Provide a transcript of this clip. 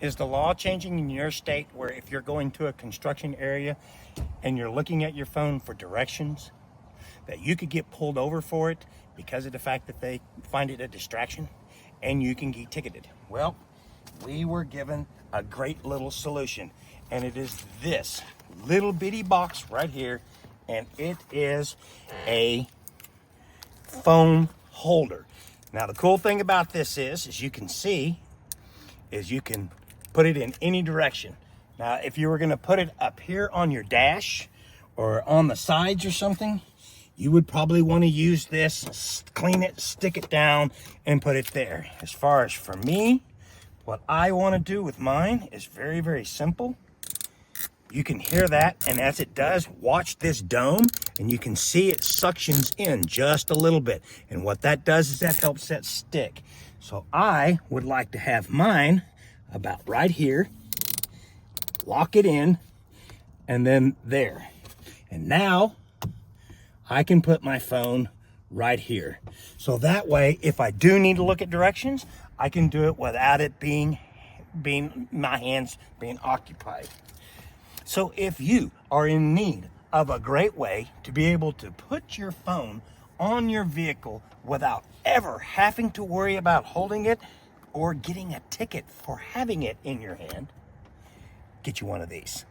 Is the law changing in your state where if you're going to a construction area and you're looking at your phone for directions, that you could get pulled over for it because of the fact that they find it a distraction and you can get ticketed? Well, we were given a great little solution, and it is this little bitty box right here, and it is a phone holder. Now, the cool thing about this is you can see, is you can put it in any direction. Now, if you were gonna put it up here on your dash or on the sides or something, you would probably want to use this, clean it, stick it down, and put it there. As far as for me, what I want to do with mine is very, very simple. You can hear that, and as it does, watch this dome, and you can see it suctions in just a little bit. And what that does is that helps that stick. So I would like to have mine about right here, lock it in, and then there. And now I can put my phone right here. So that way, if I do need to look at directions, I can do it without it being my hands being occupied. So if you are in need of a great way to be able to put your phone on your vehicle without ever having to worry about holding it or getting a ticket for having it in your hand, get you one of these.